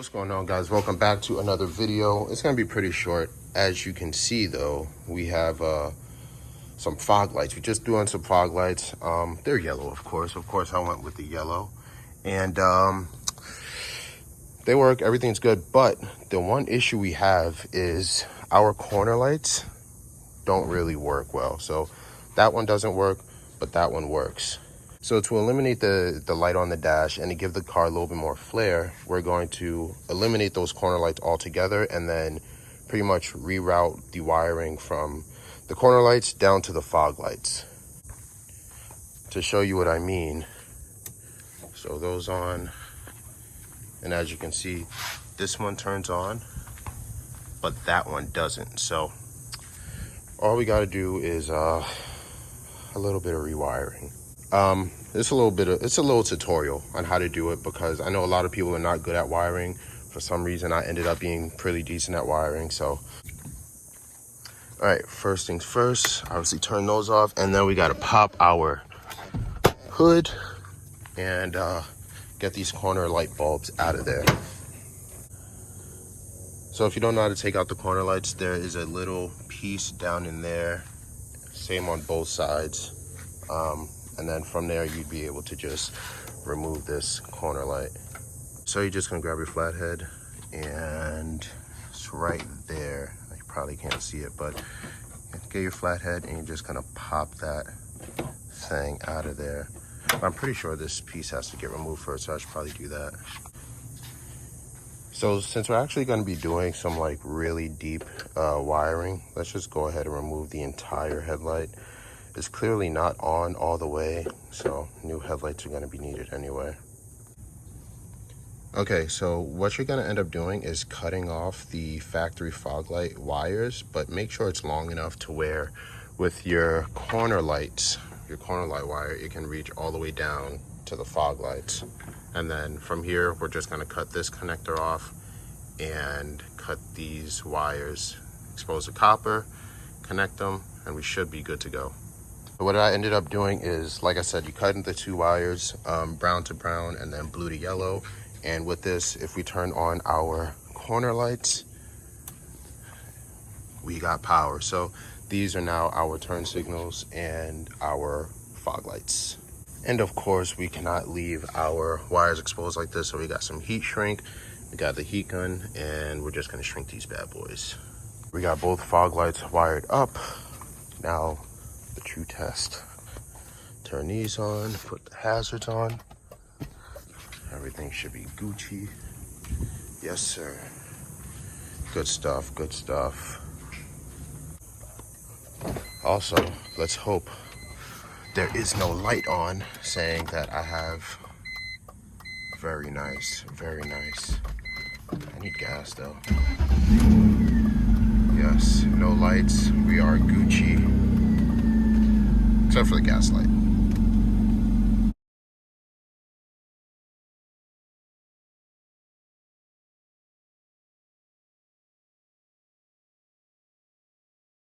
What's going on, guys? Welcome back to another video. It's gonna be pretty short. As you can see though, we have some fog lights. We just threw on some fog lights. They're yellow, of course I went with the yellow, and they work, everything's good. But the one issue we have is our corner lights don't really work well. So that one doesn't work, but that one works. So to eliminate the light on the dash and to give the car a little bit more flair, we're going to eliminate those corner lights altogether and then pretty much reroute the wiring from the corner lights down to the fog lights. To show you what I mean, so those on, and as you can see, this one turns on, but that one doesn't. So all we got to do is a little bit of rewiring. It's a little tutorial on how to do it, because I know a lot of people are not good at wiring. For some reason, I ended up being pretty decent at wiring. So, all right, first things first, obviously turn those off, and then we got to pop our hood and get these corner light bulbs out of there. So if you don't know how to take out the corner lights, there is a little piece down in there, same on both sides. And then from there, you'd be able to just remove this corner light. So you're just gonna grab your flathead, and it's right there. You probably can't see it, but get your flathead and you're just gonna pop that thing out of there. I'm pretty sure this piece has to get removed first, so I should probably do that. So since we're actually gonna be doing some like really deep wiring, let's just go ahead and remove the entire headlight. It's clearly not on all the way, so new headlights are going to be needed anyway. Okay, so what you're going to end up doing is cutting off the factory fog light wires, but make sure it's long enough to where with your corner lights, your corner light wire, it can reach all the way down to the fog lights. And then from here, we're just going to cut this connector off and cut these wires, expose the copper, connect them, and we should be good to go. What I ended up doing is, like I said, you cut into two wires, brown to brown and then blue to yellow. And with this, if we turn on our corner lights, we got power. So these are now our turn signals and our fog lights. And of course, we cannot leave our wires exposed like this. So we got some heat shrink, we got the heat gun, and we're just gonna shrink these bad boys. We got both fog lights wired up. Now, the true test. Turn these on, put the hazards on. Everything should be Gucci. Yes, sir. Good stuff, good stuff. Also, let's hope there is no light on saying that I have. Very nice, very nice. I need gas though. Yes, no lights. We are Gucci. Except for the gas light.